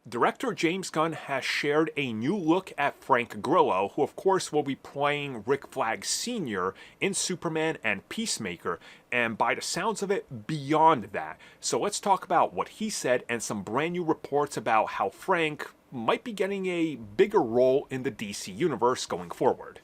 Director James Gunn has shared a new look at Frank Grillo, who of course will be playing Rick Flag Sr. in Superman and Peacemaker, and by the sounds of it, beyond that. So let's talk about what he said and some brand new reports about how Frank might be getting a bigger role in the DC universe going forward.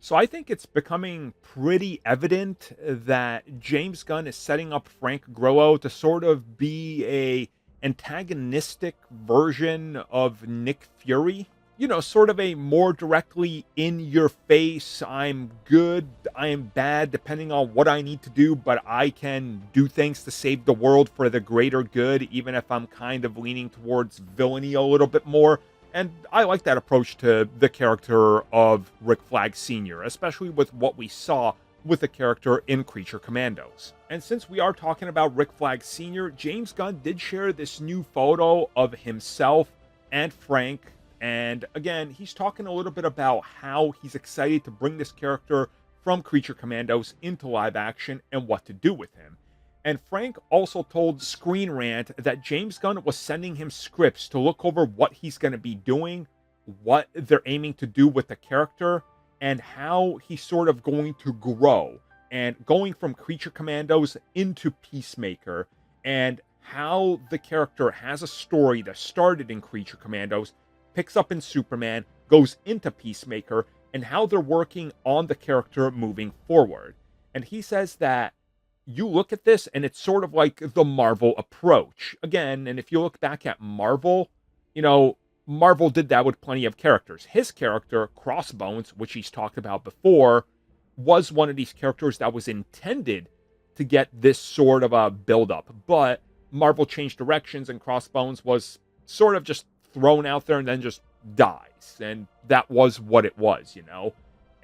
So I think it's becoming pretty evident that James Gunn is setting up Frank Grillo to sort of be a antagonistic version of Nick Fury. You know, sort of a more directly in your face, I'm good, I am bad, depending on what I need to do, but I can do things to save the world for the greater good, even if I'm kind of leaning towards villainy a little bit more. And I like that approach to the character of Rick Flag Sr., especially with what we saw with the character in Creature Commandos. And since we are talking about Rick Flag Sr., James Gunn did share this new photo of himself and Frank. And again, he's talking a little bit about how he's excited to bring this character from Creature Commandos into live action and what to do with him. And Frank also told Screen Rant that James Gunn was sending him scripts to look over what he's going to be doing, what they're aiming to do with the character, and how he's sort of going to grow, and going from Creature Commandos into Peacemaker, and how the character has a story that started in Creature Commandos, picks up in Superman, goes into Peacemaker, and how they're working on the character moving forward. And he says that you look at this and it's sort of like the Marvel approach. Again, and if you look back at Marvel, you know, Marvel did that with plenty of characters. His character, Crossbones, which he's talked about before, was one of these characters that was intended to get this sort of a build-up. But Marvel changed directions and Crossbones was sort of just thrown out there and then just dies. And that was what it was, you know?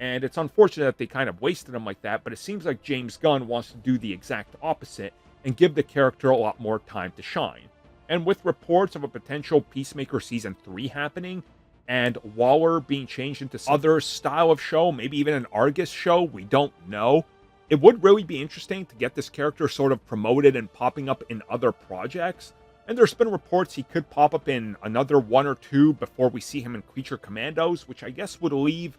And it's unfortunate that they kind of wasted him like that, but it seems like James Gunn wants to do the exact opposite and give the character a lot more time to shine. And with reports of a potential Peacemaker Season 3 happening, and Waller being changed into some other style of show, maybe even an Argus show, we don't know. It would really be interesting to get this character sort of promoted and popping up in other projects. And there's been reports he could pop up in another one or two before we see him in Creature Commandos, which I guess would leave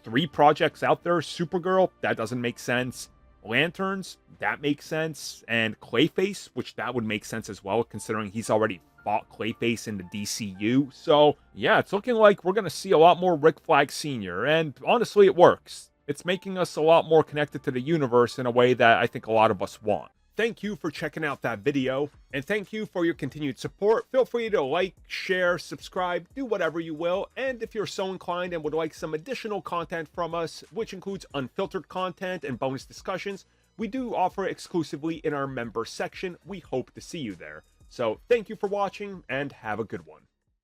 3 projects out there. Supergirl, that doesn't make sense. Lanterns, that makes sense. And Clayface, which that would make sense as well, considering he's already fought Clayface in the DCU. So, yeah, it's looking like we're going to see a lot more Rick Flag Sr. And honestly, it works. It's making us a lot more connected to the universe in a way that I think a lot of us want. Thank you for checking out that video, and thank you for your continued support. Feel free to like, share, subscribe, do whatever you will, and if you're so inclined and would like some additional content from us, which includes unfiltered content and bonus discussions, we do offer exclusively in our member section. We hope to see you there. So thank you for watching, and have a good one.